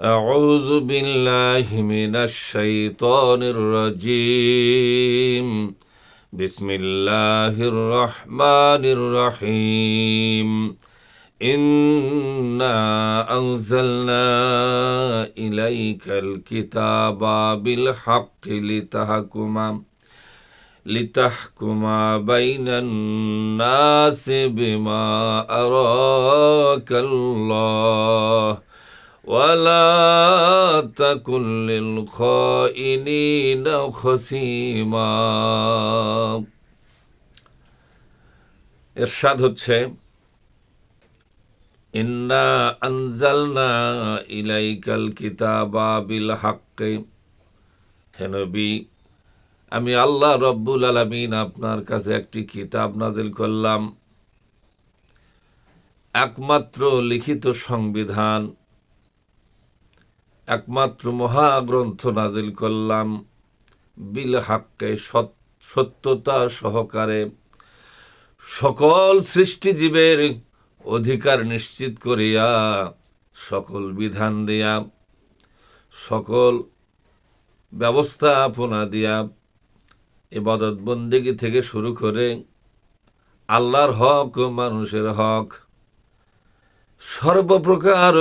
أعوذ بالله من الشيطان الرجيم بسم الله الرحمن الرحيم إنا أنزلنا إليك الكتاب بالحق لتحكم بين الناس بما أراك الله ولا تكن للخائنين خصيما। ইরশাদ হচ্ছে, ইন্না আনজালনা ইলাইকাল কিতাবা বিল হাক্কি, হে নবী, আমি আল্লাহ রব্বুল আলামিন আপনার কাছে একটি কিতাব নাজিল করলাম, একমাত্র লিখিত সংবিধান, একমাত্র মহাগ্রন্থ নাজিল করলাম, বিল হাক্কে, সত্যতা সহকারে, সকল সৃষ্টিজীবের অধিকার নিশ্চিত করিয়া, সকল বিধান দিয়া, সকল ব্যবস্থাপনা দিয়া, ইবাদত বন্দেগী থেকে শুরু করে আল্লাহর হক ও মানুষের হক, সর্বপ্রকার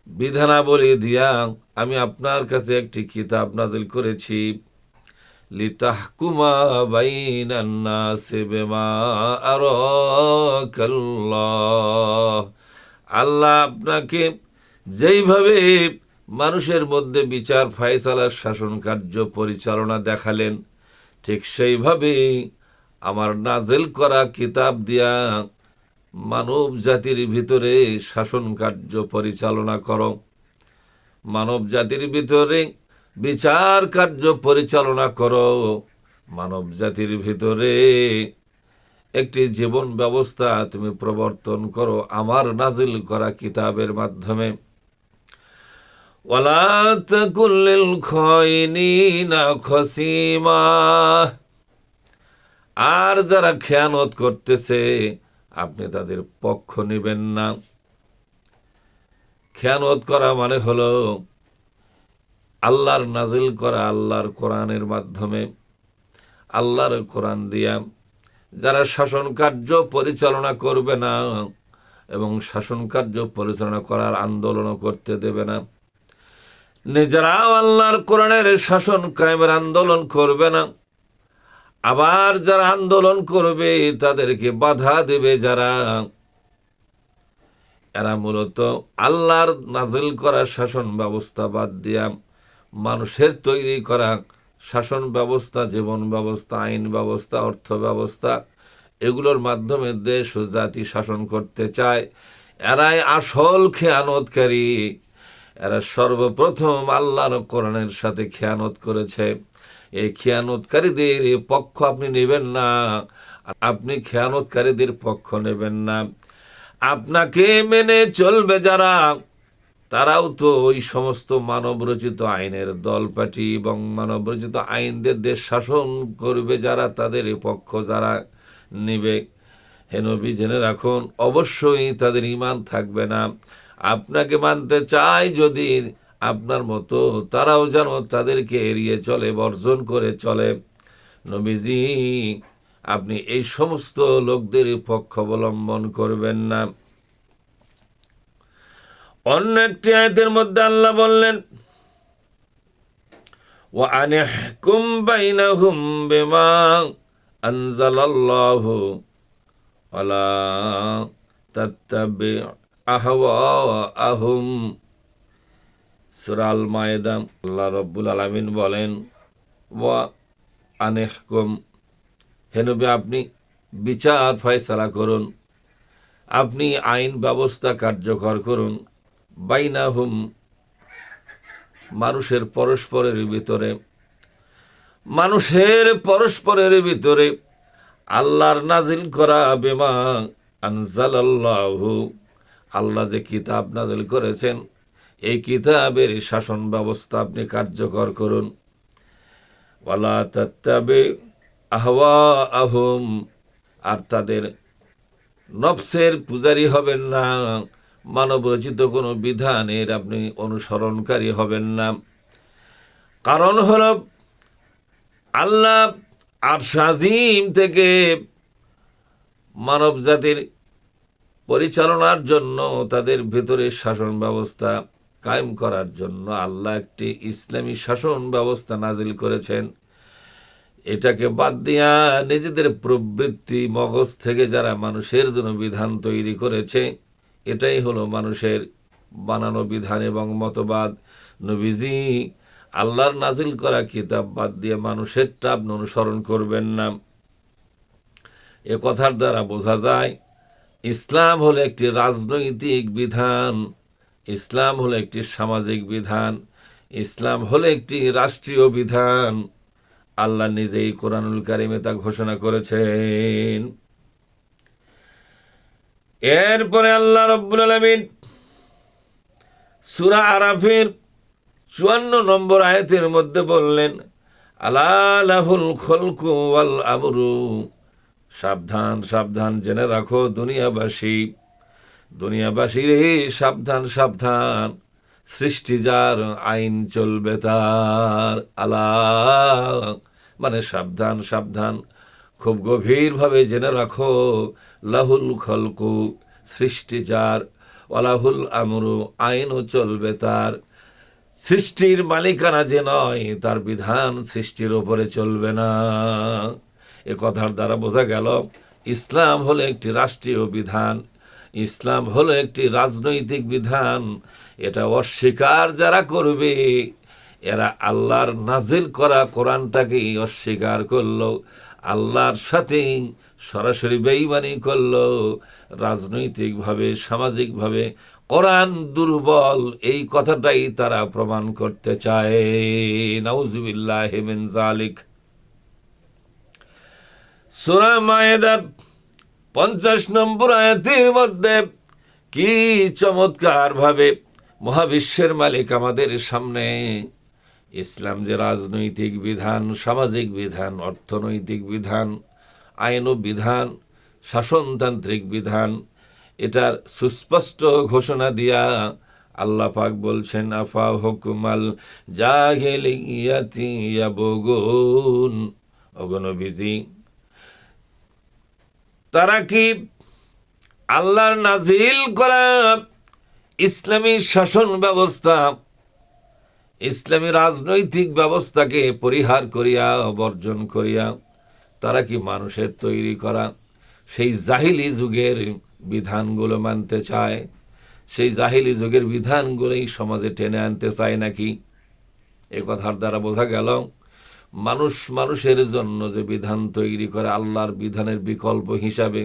বিধানাবলী দিয়া আমি আপনার কাছে একটি কিতাব নাজিল করেছি, লিতাহকুমা বাইনান নাসি বিমা আরাকাল্লাহ। আল্লাহ আপনাকে যেইভাবে মানুষের মধ্যে বিচার ফায়সালার শাসন কার্য পরিচালনা দেখালেন, ঠিক সেইভাবে আমার নাজিল করা কিতাব দিয়া মানব জাতির ভিতরে শাসন কার্য পরিচালনা করো, মানব জাতির ভিতরে বিচার কার্য পরিচালনা করো, মানব জাতির ভিতরে একটি জীবন ব্যবস্থা তুমি প্রবর্তন করো আমার নাজিল করা কিতাবের মাধ্যমে। ওয়ালা তাকুন লিল খাইনিনা খসিমা, আর যারা খেয়ানত করতেছে আপনি তাদের পক্ষ নেবেন না। খেয়ানত করা মানে হলো আল্লাহর নাজিল করা আল্লাহর কোরআনের মাধ্যমে, আল্লাহর কোরআন দিয়া যারা শাসন কার্য পরিচালনা করবে না এবং শাসন কার্য পরিচালনা করার আন্দোলনও করতে দেবে না, নিজেরাও আল্লাহর কোরআনের শাসন কায়েমের আন্দোলন করবে না, আবার যারা আন্দোলন করবে তাদেরকে বাধা দেবে যারা, এরা মূলত আল্লাহর নাজিল করা শাসন ব্যবস্থা বাদ দিয়া মানুষের তৈরি করা শাসন ব্যবস্থা, জীবন ব্যবস্থা, আইন ব্যবস্থা, অর্থ ব্যবস্থা, এগুলোর মাধ্যমে দেশ ও জাতি শাসন করতে চায়। এরাই আসল খেয়ানতকারী। এরা সর্বপ্রথম আল্লাহর কোরআনের সাথে খেয়ানত করেছে। এই খেয়ানতকারীদের পক্ষ আপনি নেবেন না, আপনি খেয়ানতকারীদের পক্ষ নেবেন না। আপনাকে মেনে চলবে যারা, তারাও তো ওই সমস্ত মানবরচিত আইনের দলপাটি এবং মানবরচিত আইনদের দেশ শাসন করবে যারা, তাদের পক্ষ যারা নেবে, হে নবী জেনে রাখুন, অবশ্যই তাদের ঈমান থাকবে না। আপনাকে মানতে চায় যদি আপনার মতো, তারাও যেন তাদেরকে এড়িয়ে চলে, বর্জন করে চলে। নবীজি, আপনি এই সমস্ত লোকদের পক্ষ অবলম্বন করবেন না। অন্য একটি আয়াতের মধ্যে আল্লাহ বললেন, ওয়া আনিহকুম বাইনাহুম বিমা আনজালাল্লাহু ওয়ালা তাত্তাবি আহওয়াআহুম। সূরা আল মায়েদা, আল্লাহ রাব্বুল আলামিন বলেন, ওয়া আনিহকুম, হে নবী আপনি বিচার ফয়সালা করুন, আপনি আইন ব্যবস্থা কার্যকর করুন, বাইনাহুম, মানুষের পরস্পরের ভিতরে, মানুষের পরস্পরের ভিতরে আল্লাহর নাজিল করা বিমা আনজালাল্লাহু, আল্লাহ যে কিতাব নাজিল করেছেন এই কিতাবের শাসন ব্যবস্থা আপনি কার্যকর করুন। ওয়ালা তাত্তাবি আহওয়াআহুম, আর তাদের নফসের পূজারি হবেন না, মানব রচিত কোনো বিধানের আপনি অনুসরণকারী হবেন না। কারণ হল আল্লাহ আরশ আজিম থেকে মানব জাতির পরিচালনার জন্য, তাদের ভেতরে শাসন ব্যবস্থা কায়েম করার জন্য আল্লাহ একটি ইসলামী শাসন ব্যবস্থা নাজিল করেছেন। এটাকে বাদ দিয়া নিজেদের প্রবৃত্তি মগজ থেকে যারা মানুষের জন্য বিধান তৈরি করেছে, এটাই হলো মানুষের বানানো বিধান এবং মতবাদ। নবীজি আল্লাহর নাজিল করা কিতাব বাদ দিয়ে মানুষেরটা আপনি অনুসরণ করবেন না। এ কথার দ্বারা বোঝা যায় ইসলাম হলো একটি রাজনৈতিক বিধান, ইসলাম হলো একটি সামাজিক বিধান, ইসলাম হলো একটি রাষ্ট্রীয় বিধান। আল্লাহ নিজেই কোরআনুল কারিমে তা ঘোষণা করেছেন। এরপরে আল্লাহ রাব্বুল আলামিন সূরা আরাফের 54 নম্বর আয়াতের মধ্যে বললেন, আলা লাহুল খলকু ওয়াল আমরু, সাবধান সাবধান জেনে রাখো দুনিয়াবাসী রে, সাবধান সাবধান, সৃষ্টি যার, আইন চলবে তার। আল্লাহ মানে সাবধান সাবধান, খুব গভীরভাবে জেনে রাখো, লাহুল খলকু সৃষ্টি যার, ওয়ালাহুল আমরু আইনও চলবে তার। সৃষ্টির মালিকানা যে নয়, তার বিধান সৃষ্টির ওপরে চলবে না। এ কথার দ্বারা বোঝা গেল ইসলাম হলো একটি রাষ্ট্রীয় বিধান, ইসলাম হলো একটি রাজনৈতিক বিধান। এটা অস্বীকার যারা করবে, এরা আল্লাহর নাজিল করা কোরআনটাকেই অস্বীকার করলো, আল্লাহর সাথে সরাসরি বেঈমানি করলো। রাজনৈতিকভাবে সামাজিকভাবে কোরআন দুর্বল, এই কথাটাই তারা প্রমাণ করতে চায়। নাউজুবিল্লাহি মিন যালিক। সূরা মায়েদার 50 নম্বর আয়াতের মধ্যে কি চমৎকার ভাবে মহাবিশ্বের মালিক আমাদের সামনে ইসলাম যে রাজনৈতিক বিধান, সামাজিক বিধান, অর্থনৈতিক বিধান, আইন বিধান, শাসনতান্ত্রিক বিধান, এটার সুস্পষ্ট ঘোষণা দিয়া আল্লাহ পাক বলছেন, আফা হুকুমাল জাহিলিয়াতি ইয়াবগুন। ওগো নবীজি, তারা কি আল্লাহর নাজিল করা ইসলামী শাসন ব্যবস্থা, ইসলামী রাজনৈতিক ব্যবস্থাকে পরিহার করিয়া, বর্জন করিয়া তারা কি মানুষের তৈরি করা সেই জাহিলি যুগের বিধানগুলো মানতে চায়? সেই জাহিলি যুগের বিধানগুলোই সমাজে টেনে আনতে চায় নাকি? এ কথার দ্বারা বোঝা গেল মানুষ মানুষের জন্য যে বিধান তৈরি করে আল্লাহর বিধানের বিকল্প হিসাবে,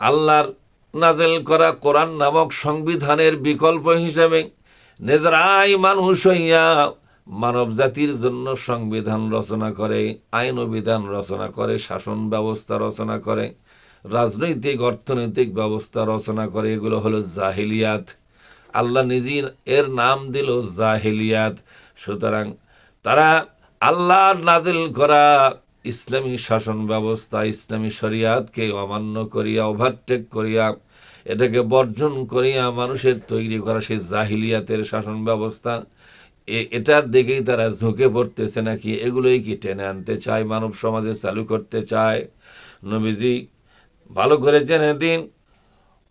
আল্লাহর নাজেল করা কোরআন নামক সংবিধানের বিকল্প হিসাবে নিজেরাই মানুষ হইয়া মানব জাতির জন্য সংবিধান রচনা করে, আইন ও বিধান রচনা করে, শাসন ব্যবস্থা রচনা করে, রাজনৈতিক অর্থনৈতিক ব্যবস্থা রচনা করে। এগুলো হলো জাহিলিয়াত। আল্লাহ নিজের এর নাম দিল জাহিলিয়াত। সুতরাং তারা আল্লাহর নাজিল করা ইসলামী শাসন ব্যবস্থা, ইসলামী শরিয়াতকে অমান্য করিয়া, ওভারটেক করিয়া, এটাকে বর্জন করিয়া মানুষের তৈরি করা সেই জাহিলিয়াতের শাসন ব্যবস্থা, এটার দিকেই তারা ঝুঁকে পড়তেছে নাকি? এগুলোই কি টেনে আনতে চায়, মানব সমাজে চালু করতে চায়? নবীজি ভালো করে জেনে দিন,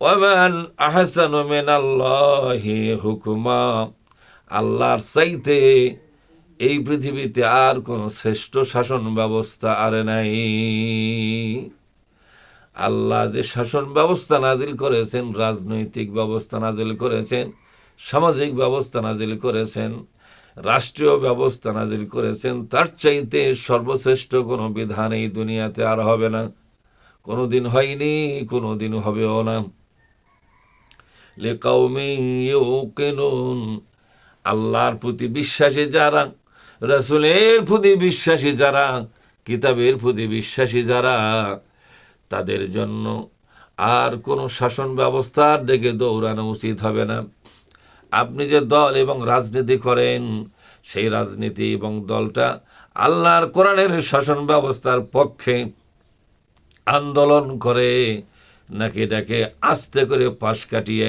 ওয়ামান আহসানু মিনাল্লাহি হুকুমা, আল্লাহর চাইতে এই পৃথিবীতে আর কোন শ্রেষ্ঠ শাসন ব্যবস্থা আর নাই। আল্লাহ যে শাসন ব্যবস্থা নাজিল করেছেন, রাজনৈতিক ব্যবস্থা নাজিল করেছেন, সামাজিক ব্যবস্থা নাজিল করেছেন, রাষ্ট্রীয় ব্যবস্থা নাজিল করেছেন, তার চাইতে সর্বশ্রেষ্ঠ কোনো বিধান এই দুনিয়াতে আর হবে না। কোনোদিন হয়নি, কোনোদিন হবেও না। লিকাউমিন ইউকিনুন, আল্লাহর প্রতি বিশ্বাসী যারা, রাসূলের প্রতি বিশ্বাসী যারা, কিতাবের প্রতি বিশ্বাসী যারা, তাদের জন্য আর কোনো শাসন ব্যবস্থার দিকে দৌড়ানো উচিত হবে না। আপনি যে দল এবং রাজনীতি করেন, সেই রাজনীতি এবং দলটা আল্লাহর কোরআনের শাসন ব্যবস্থার পক্ষে আন্দোলন করে, নাকি এটাকে আস্তে করে পাশ কাটিয়ে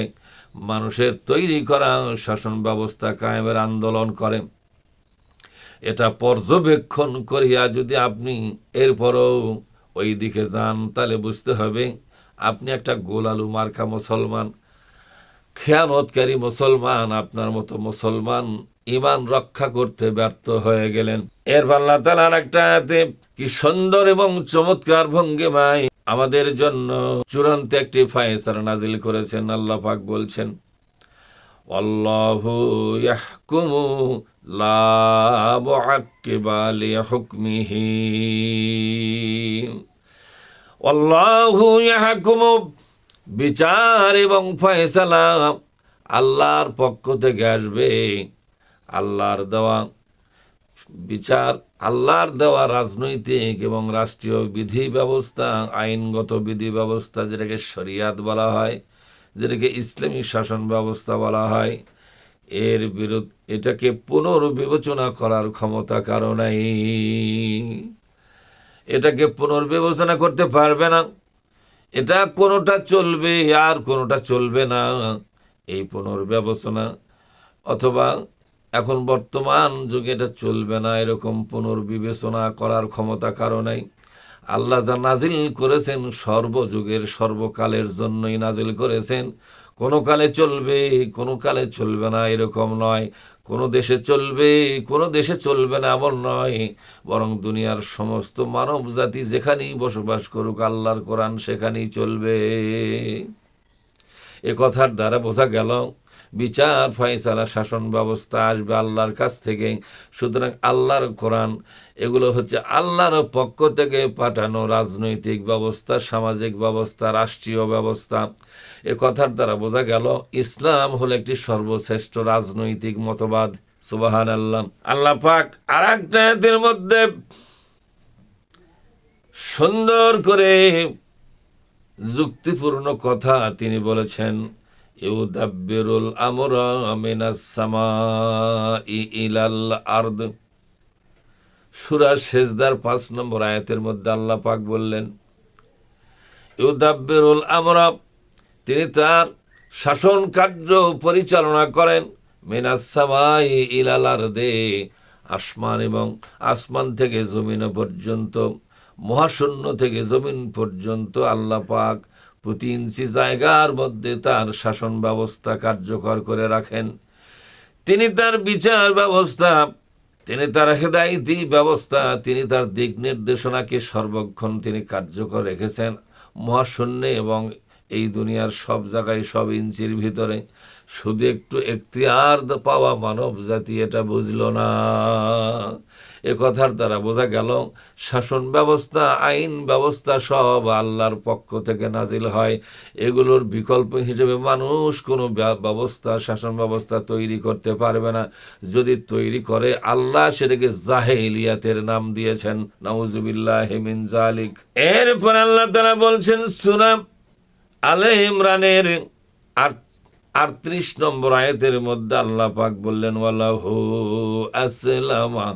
মানুষের তৈরি করা শাসন ব্যবস্থা কায়েমের আন্দোলন করে। এটা পর্যবেক্ষণ করিয়া যদি আপনি এরপরও ওই দিকে যান, তাহলে বুঝতে হবে আপনি একটা গোলালু মার্কা মুসলমান, খেয়ানতকারী মুসলমান। আপনার মতো মুসলমান ইমান রক্ষা করতে ব্যর্থ হয়ে গেলেন। এর আল্লাহ তাআলা একটা আয়াতে কি সুন্দর এবং চমৎকার ভঙ্গিমায় আমাদের জন্য চূড়ান্ত একটি ফায়সালা নাজিল করেছেন। আল্লাহ পাক বলছেন, আল্লাহু ইয়াহকুমু লা মুআক্কিবা লিহুকমিহি, আল্লাহু ইয়াহকুমু, বিচার এবং ফয়সালা আল্লাহর পক্ষ থেকে আসবে। আল্লাহর দেওয়া বিচার, আল্লাহর দেওয়া রাজনৈতিক এবং রাষ্ট্রীয় বিধি ব্যবস্থা, আইনগত বিধি ব্যবস্থা, যেটাকে শরিয়াত বলা হয়, যেটাকে ইসলামী শাসন ব্যবস্থা বলা হয়, এর বিরুদ্ধে এটাকে পুনর্বিবেচনা করার ক্ষমতা কারো নাই। এটাকে পুনর্বিবেচনা করতে পারবে না। এটা কোনোটা চলবে আর কোনোটা চলবে না, এই পুনর্বিবেচনা, অথবা এখন বর্তমান যুগে এটা চলবে না, এরকম পুনর্বিবেচনা করার ক্ষমতা কারো নাই। আল্লাহ যা নাজিল করেছেন সর্বযুগের সর্বকালের জন্যই নাজিল করেছেন। কোনো কালে চলবে, কোনো কালে চলবে না এরকম নয়। কোনো দেশে চলবে, কোনো দেশে চলবে না এমন নয়, বরং দুনিয়ার সমস্ত মানব জাতি যেখানেই বসবাস করুক, আল্লাহর কোরআন সেখানেই চলবে। এ কথার দ্বারা বোঝা গেল বিচার, ফয়সালা, শাসন ব্যবস্থা আসবে আল্লাহর কাছ থেকে। সুতরাং আল্লাহর কোরআন এগুলো হচ্ছে আল্লাহর পক্ষ থেকে পাঠানো রাজনৈতিক ব্যবস্থা, সামাজিক ব্যবস্থা, রাষ্ট্রীয় ব্যবস্থা। এ কথার দ্বারা বোঝা গেল ইসলাম হলো একটি সর্বশ্রেষ্ঠ রাজনৈতিক মতবাদ। সুবহানাল্লাহ। আল্লাহ পাক আর একটা আয়াতের মধ্যে সুন্দর করে যুক্তিপূর্ণ কথা তিনি বলেছেন, ইউদাব্বিরুল আমরা মিনাস সামাই ইলাল আরদ। সূরা সেজদার ৫ নম্বর আয়াতের মধ্যে আল্লাহ পাক বললেন, ইউদাব্বিরুল আমরা, তিনি তার শাসন কার্য পরিচালনা করেন, মিনাস সামাই ইলাল আরদে, আসমান এবং আসমান থেকে জমিন পর্যন্ত, মহাশূন্য থেকে জমিন পর্যন্ত আল্লাহ পাক প্রতি ইঞ্চি জায়গার মধ্যে তার শাসন ব্যবস্থা কার্যকর করে রাখেন। তিনি তার বিচার ব্যবস্থা, তিনি তার হেদায়েতি ব্যবস্থা, তিনি তার দিক নির্দেশনাকে সর্বক্ষণ তিনি কার্যকর রেখেছেন মহাশূন্যে এবং এই দুনিয়ার সব জায়গায়, সব ইঞ্চির ভিতরে। শুধু একটু এখতিয়ার পাওয়া মানব জাতি এটা বুঝল না। এ কথার দ্বারা বোঝা গেল শাসন ব্যবস্থা, আইন ব্যবস্থা সব আল্লাহর পক্ষ থেকে নাজিল হয়। এগুলোর বিকল্প হিসেবে মানুষ কোনো ব্যবস্থা, শাসন ব্যবস্থা তৈরি করতে পারবে না। যদি তৈরি করে, আল্লাহ সেটাকে জাহেলিয়াতের নাম দিয়েছেন, নাউজুবিল্লাহি মিন যালিক। এরপর আল্লাহ তাআলা বলছেন সূরা আলে ইমরানের ৩৮ নম্বর আয়াতের মধ্যে আল্লাহ পাক বললেন, ওয়ালাহু আসলামা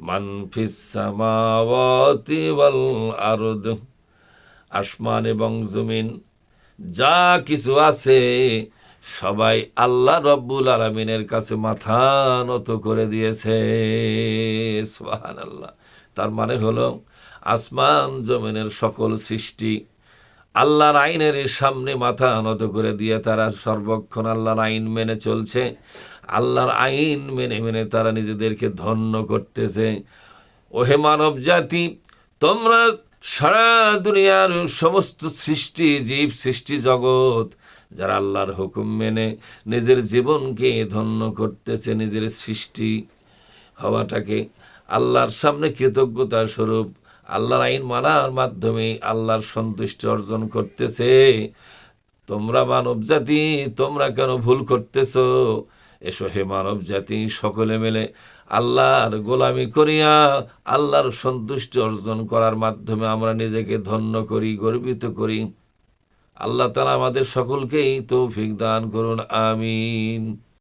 মান ফিস সামাওয়াতি ওয়াল আরদ, আসমান এবং জমিন যা কিছু আছে সবাই আল্লাহ রব্বুল আলামিনের কাছে মাথা নত করে দিয়েছে। সুবহানাল্লাহ। তার মানে হলো আসমান জমিনের সকল সৃষ্টি আল্লাহর আইনের সামনে মাথা নত করে দিয়ে তারা সর্বক্ষণ আল্লাহর আইন মেনে চলছে। আল্লাহর আইন মেনে মেনে তারা নিজেদেরকে ধন্য করতেছে। ওহে মানব জাতি, তোমরা সারা দুনিয়ার সমস্ত সৃষ্টি, জীব সৃষ্টি জগৎ যারা আল্লাহর হুকুম মেনে নিজের জীবনকে ধন্য করতেছে, নিজের সৃষ্টি হওয়াটাকে আল্লাহর সামনে কৃতজ্ঞতা স্বরূপ আল্লাহর আইন মানার মাধ্যমে আল্লাহর সন্তুষ্টি অর্জন করতেছে, তোমরা মানব জাতি তোমরা কেন ভুল করতেছ? এসো হে মানব জাতি, সকলে মিলে আল্লাহর গোলামি করিয়া আল্লাহর সন্তুষ্টি অর্জন করার মাধ্যমে আমরা নিজেকে ধন্য করি, গর্বিত করি। আল্লাহ তাআলা আমাদের সকলকেই তৌফিক দান করুন, আমিন।